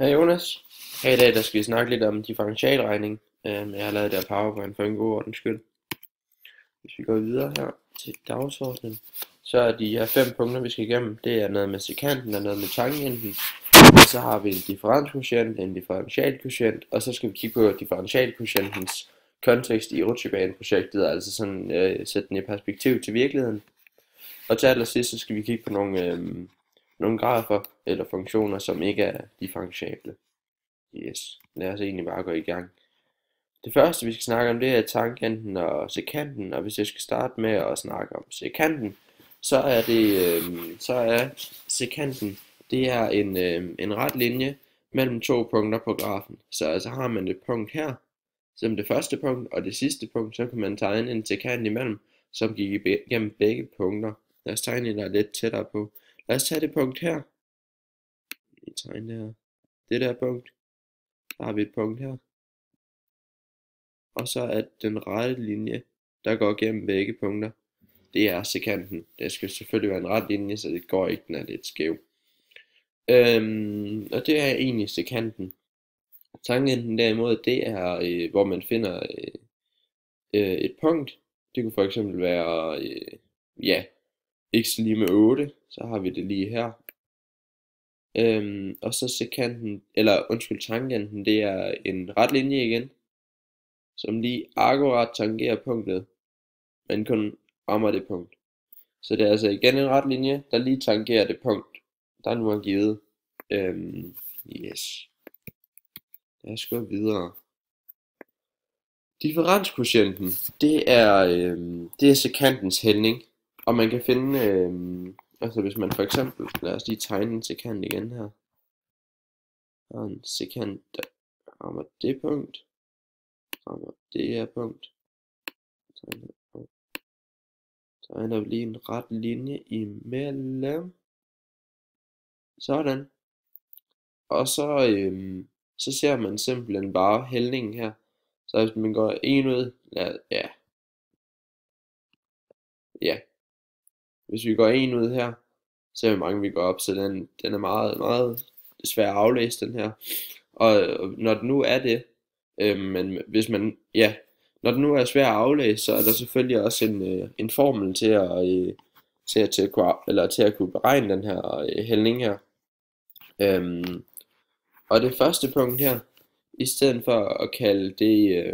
Hej Jonas. Her i dag der skal vi snakke lidt om differentialregning. Jeg har lavet det her PowerPoint for en god ordens skyld. Hvis vi går videre her til dagsordenen, så er de her 5 punkter vi skal igennem. Det er noget med sekanten og noget med tangenten. Og så har vi en differentialkvotient, en differentialkvotient, og så skal vi kigge på differentialkvotientens kontekst i rutsjebaneprojektet, altså sådan sætte den i perspektiv til virkeligheden. Og til allersidst så skal vi kigge på nogle grafer eller funktioner, som ikke er differentiable. Yes, lad os egentlig bare gå i gang. Det første vi skal snakke om, det er tangenten og sekanten, og hvis jeg skal starte med at snakke om sekanten, så er sekanten, det er en ret linje mellem to punkter på grafen. Så altså har man et punkt her, som det første punkt, og det sidste punkt, så kan man tegne en sekant imellem, som gik igennem begge punkter. Lad os tegne en, der er lidt tættere på. Lad os tage det punkt her. Vi tegner det her. Det der punkt. Der har vi et punkt her. Og så er den rette linje, der går gennem begge punkter, det er sekanten. Det skal selvfølgelig være en ret linje, så det går ikke, den er lidt skæv. Og det er egentlig sekanten. Tangenten derimod, det er, hvor man finder et punkt. Det kunne for eksempel være, x lige med 8, så har vi det lige her. Og så sekanten, tangenten, det er en ret linje igen, som lige akkurat tangerer punktet, men kun rammer det punkt. Så det er altså igen en ret linje, der lige tangerer det punkt, der nu er givet. Yes. Lad os gå videre. Differenskvotienten, det er sekantens hældning, og man kan finde, altså hvis man for eksempel, lad os lige tegne en sekant igen her. Og en sekant, der rammer det punkt, rammer det her punkt. Tegner vi lige en ret linje imellem. Sådan. Og så ser man simpelthen bare hældningen her. Så hvis man går en ud, hvis vi går en ud her, så er vi mange vi går op, så den er meget, meget svær at aflæse den her. Og når den nu er det, men hvis man, når den nu er svær at aflæse, så er der selvfølgelig også en formel til at kunne beregne den her hældning her. Og det første punkt her, i stedet for at kalde det,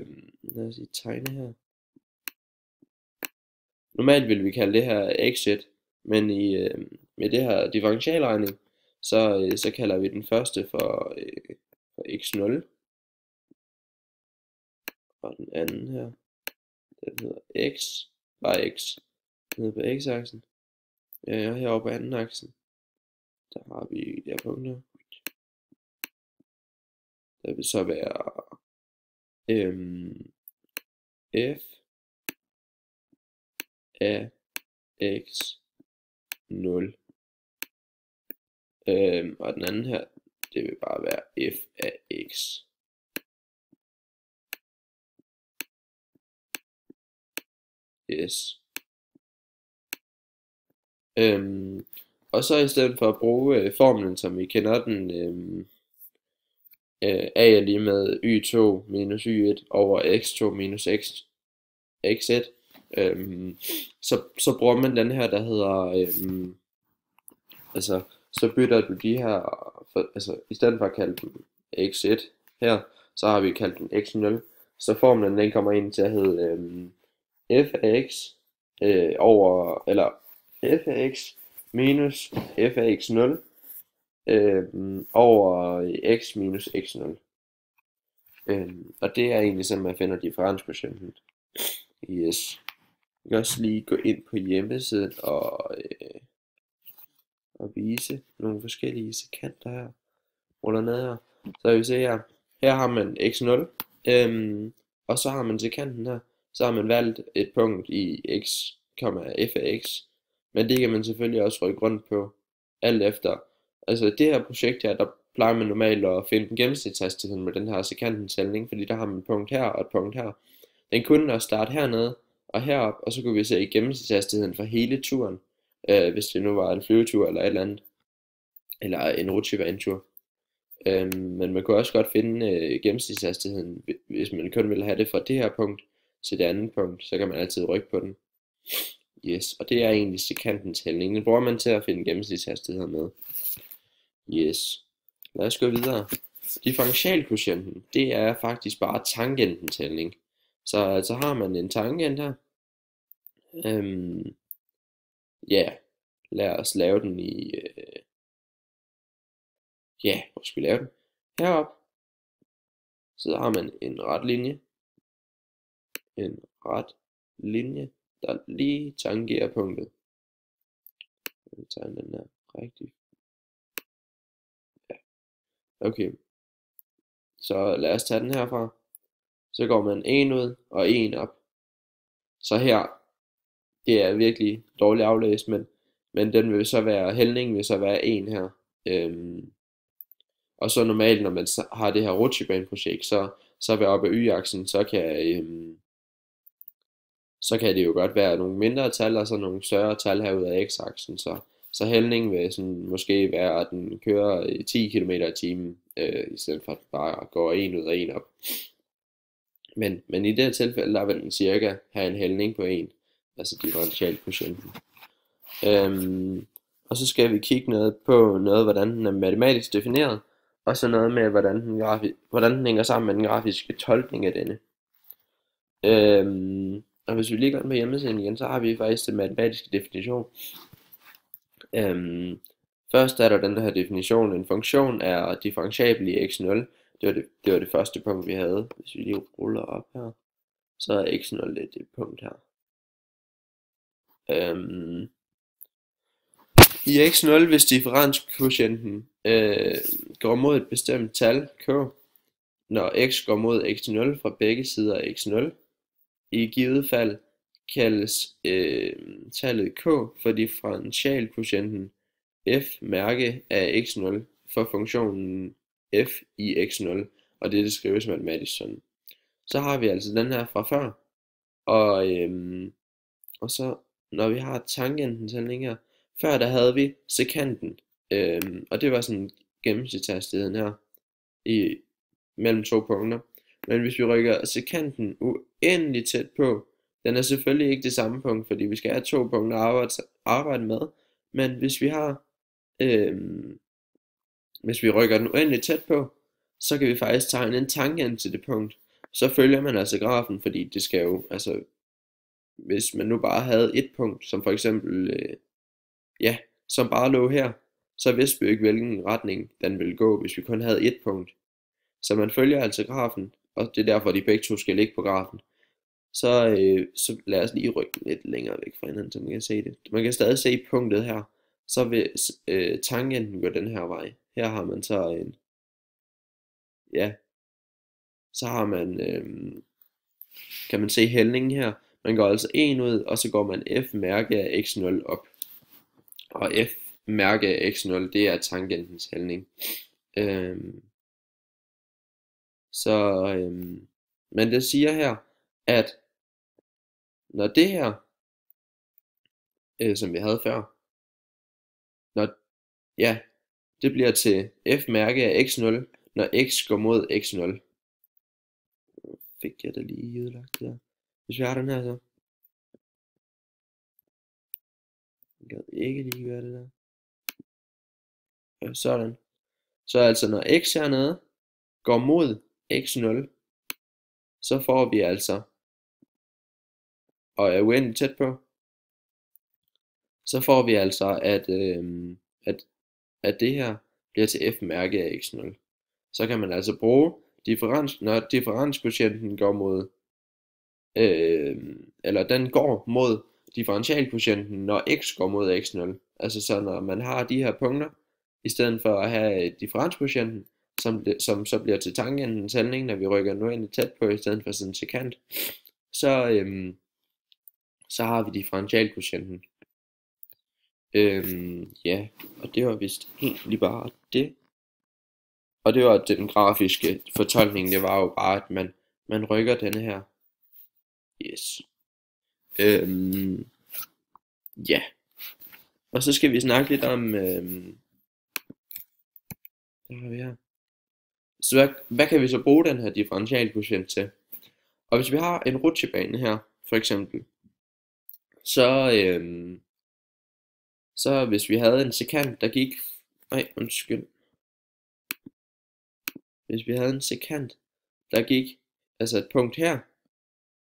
lad os sige tegne her. Normalt vil vi kalde det her x1, men med det her differentialregning, så kalder vi den første for x0. Og den anden her, den hedder x, bare x, nede på x-aksen. Og herovre på anden aksen, der har vi det her punkt her. Der vil så være f af x0. Og den anden her, det vil bare være f af x. Yes. Og så i stedet for at bruge formlen, som vi kender den, a er lige med y2 minus y1 over x2 minus x1, så bruger man den her, der hedder, så bytter du de her, i stedet for at kalde den x1 her, så har vi kaldt den x0, så formlen den kommer ind til at hedde f af x f af x minus f af x0 over x minus x0. Og det er egentlig sådan man finder differenskvotienten. Yes. Jeg kan også lige gå ind på hjemmesiden og vise nogle forskellige sekanter her. Ruller ned her. Så vi se her. Her har man x0. Og så har man sekanten her. Så har man valgt et punkt i x, f af x. Men det kan man selvfølgelig også rykke rundt på alt efter. Altså det her projekt her, der plejer man normalt at finde den gennemsnitshastighed med den her sekantens hældning, fordi der har man et punkt her og et punkt her. Den kunne også starte hernede og herop, og så kunne vi se gennemsnitshastigheden for hele turen, hvis det nu var en flyvetur eller et eller andet, eller en rutsjebanetur. Men man kunne også godt finde gennemsnitshastigheden, hvis man kun vil have det fra det her punkt til det andet punkt, så kan man altid rykke på den. Yes, og det er egentlig sekantens hældning. Den bruger man til at finde gennemsnitshastigheder med. Yes, lad os gå videre. Differentialkvotienten, det er faktisk bare tangentens hældning. Så har man en tangent her. Ja, lad os lave den i... ja, hvor skal vi lave den? Heroppe. Så har man en ret linje. En ret linje, der lige tangerer punktet. Jeg tager den der rigtigt. Ja, okay. Så lad os tage den herfra. Så går man en ud og en op. Så her, det er virkelig dårligt aflæst, men den vil så være, hældningen vil så være en her. Og så normalt, når man har det her rutsjebaneprojekt, så ved oppe af y-aksen, så kan det jo godt være nogle mindre tal, og så nogle større tal herude af x-aksen. Så hældningen vil sådan måske være, at den kører i 10 km i timen, i stedet for at bare gå en ud og en op. Men i det her tilfælde, der vil den cirka have en hældning på 1, altså differentialkvotienten. Og så skal vi kigge på hvordan den er matematisk defineret, og så noget med, hvordan den hænger sammen med den grafiske tolkning af denne. Og hvis vi lige går ind på hjemmesiden igen, så har vi faktisk den matematiske definition. Først er der den her definition, en funktion er differentiabel i x0. Det var det første punkt vi havde. Hvis vi lige ruller op her, så er x0 det punkt her. I x0, hvis differenskvotienten går mod et bestemt tal k, når x går mod x0 fra begge sider af x0, i givet fald kaldes tallet k for differentialkvotienten f mærke af x0 for funktionen f i x0, og det skrives matematisk sådan. Så har vi altså den her fra før, og så når vi har tangentens hældning her, før der havde vi sekanten, og det var sådan gennemsnitshastigheden her mellem to punkter. Men hvis vi rykker sekanten uendeligt tæt på, den er selvfølgelig ikke det samme punkt, fordi vi skal have to punkter at arbejde med. Men hvis vi rykker den uendeligt tæt på, så kan vi faktisk tegne en tangent til det punkt. Så følger man altså grafen, fordi det skal jo, altså, hvis man nu bare havde et punkt, som for eksempel, som bare lå her, så vidste vi ikke, hvilken retning den ville gå, hvis vi kun havde et punkt. Så man følger altså grafen, og det er derfor, de begge to skal ligge på grafen. Så lad os lige rykke lidt længere væk fra hinanden, så man kan se det. Man kan stadig se punktet her. Så vil tangenten gå den her vej. Her har man så en, så har man, kan man se hældningen her. Man går altså 1 ud, og så går man f mærke af x0 op. Og f mærke af x0, det er tangentens hældning. Men det siger her, at når det her, som vi havde før, det bliver til f mærke af x0, når x går mod x0. Fik jeg det lige udlagt der. Hvis vi har den her så. Jeg kan ikke lige gøre det der. Ja, sådan. Så altså når x hernede går mod x0, så får vi altså, og er uendeligt tæt på, så får vi altså, at det her bliver til f mærke af x0. Så kan man altså bruge når differenskvotienten går mod, eller den går mod differentialkvotienten, når x går mod x0. Altså så når man har de her punkter, i stedet for at have differenskvotienten, som så bliver til tangentens hældning, når vi rykker den uendeligt tæt på, i stedet for sådan en sekant, så har vi differentialkvotienten. Og det var vist egentlig bare det. Og det var den grafiske fortolkning, det var jo bare, at man rykker denne her. Yes. Og så skal vi snakke lidt om, hvad har vi her? Så hvad kan vi så bruge den her differentialkvotient til? Og hvis vi har en rutsjebane her, for eksempel, så, så hvis vi havde en sekant, der gik, hvis vi havde en sekant, der gik, altså et punkt her,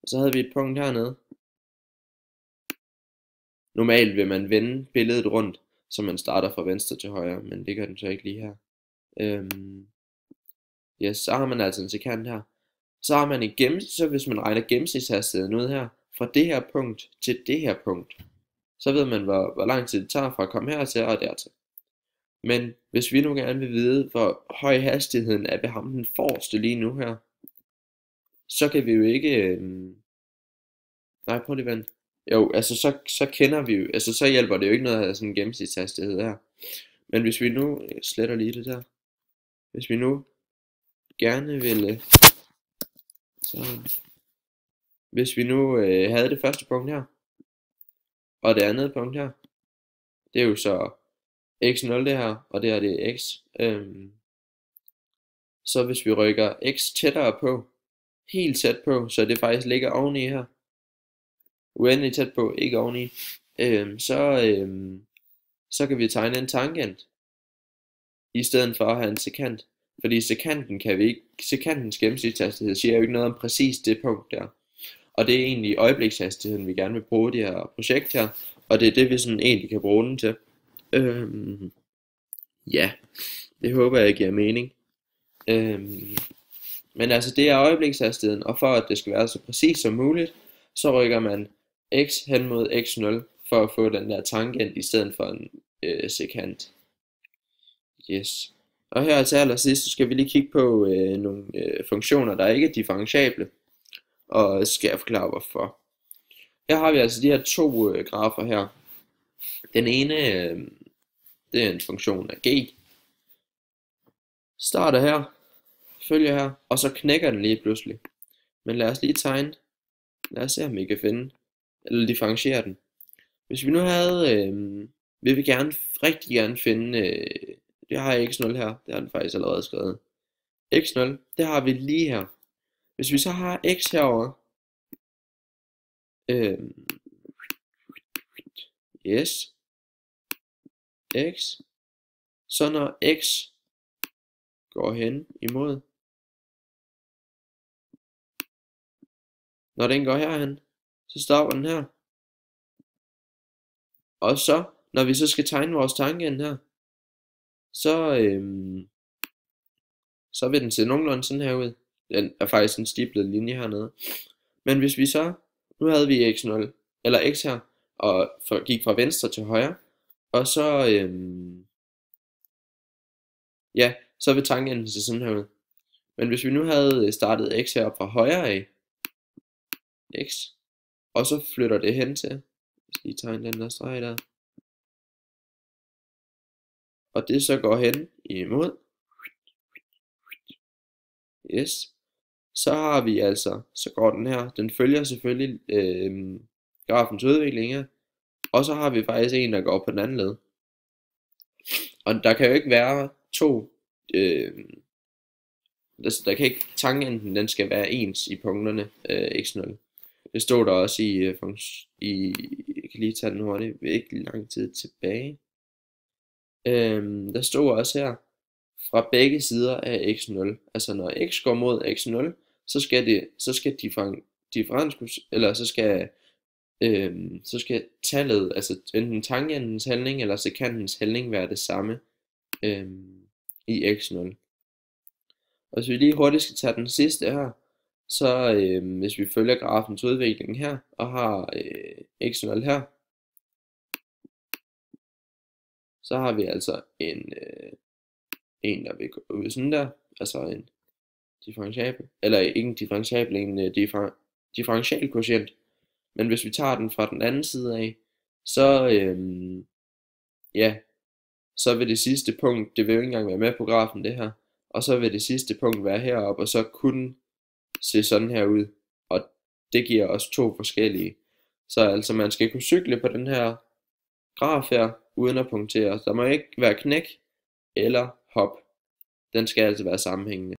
og så havde vi et punkt hernede. Normalt vil man vende billedet rundt, så man starter fra venstre til højre, men det gør den så ikke lige her. Yes, så har man altså en sekant her. Så har man så hvis man regner gennemsnitshastigheden ud her, fra det her punkt til det her punkt, så ved man, hvor lang tid det tager fra at komme hertil og dertil. Men hvis vi nu gerne vil vide, hvor høj hastigheden er ved ham den forreste lige nu her, så kan vi jo ikke... Nej, prøv lige vent. Jo, altså så kender vi jo, altså så hjælper det jo ikke noget at have sådan en gennemsnitshastighed her. Men hvis vi nu, jeg sletter lige det der. Hvis vi nu gerne ville, hvis vi nu havde det første punkt her, og det andet punkt her, det er jo så x0 det her, og det her det er x. Så hvis vi rykker x tættere på, helt tæt på, så det faktisk ligger oveni her, uendeligt tæt på, ikke oveni, så kan vi tegne en tangent, i stedet for at have en sekant. Fordi sekanten kan vi ikke, sekantens gennemsnitshastighed siger jo ikke noget om præcis det punkt der. Og det er egentlig øjeblikshastigheden, vi gerne vil bruge det her projekt her, og det er det, vi sådan egentlig kan bruge den til. Ja, det håber jeg giver mening. Men altså det er øjeblikshastigheden, og for at det skal være så præcis som muligt, så rykker man x hen mod x0, for at få den der tangent, i stedet for en sekant. Yes. Og her til allersidst, så skal vi lige kigge på nogle funktioner, der ikke er differentiable, og skal jeg forklare hvorfor. Her har vi altså de her to grafer her. Den ene, det er en funktion af g. Starter her, følger her, og så knækker den lige pludselig. Men lad os lige tegne. Lad os se om vi kan finde, eller differentiere den. Hvis vi nu havde, vil vi rigtig gerne finde, det har jeg x0 her, det har den faktisk allerede skrevet. x0, det har vi lige her. Hvis vi så har x herover, yes, x, så når x går hen imod, når den går herhen, så stopper den her. Og så, når vi så skal tegne vores tangent her, så vil den se nogenlunde sådan her ud. Den er faktisk en stiplet linje hernede. Men hvis vi så, nu havde vi x0, eller x her, og gik fra venstre til højre, og så, ja, så vil tangenten se sådan her ud. Men hvis vi nu havde startet x heroppe fra højre af, x, og så flytter det hen til, jeg skal lige tegne den der streg der, og det så går hen imod, yes, så har vi altså, så går den her, den følger selvfølgelig grafens udvikling her, og så har vi faktisk en, der går på den anden led. Og der kan jo ikke være to, der kan ikke, tangenten den skal være ens i punkterne x0. Det stod der også jeg kan lige tage den hurtigt, ikke lang tid tilbage. Der stod også her, fra begge sider af x0, altså når x går mod x0, så skal tallet, altså enten tangentens hældning eller sekantens hældning være det samme i x0. Og hvis vi lige hurtigt skal tage den sidste her, så hvis vi følger grafens udvikling her, og har x0 her, så har vi altså en der vil gå ud sådan der, altså en differentiabel, eller ikke en differentiabel, en differentialkvotient. Men hvis vi tager den fra den anden side af, så ja, så vil det sidste punkt, det vil jo ikke engang være med på grafen det her, og så vil det sidste punkt være heroppe, og så kunne se sådan her ud, og det giver os to forskellige. Så altså man skal kunne cykle på den her graf her, uden at punktere. Der må ikke være knæk eller hop. Den skal altså være sammenhængende.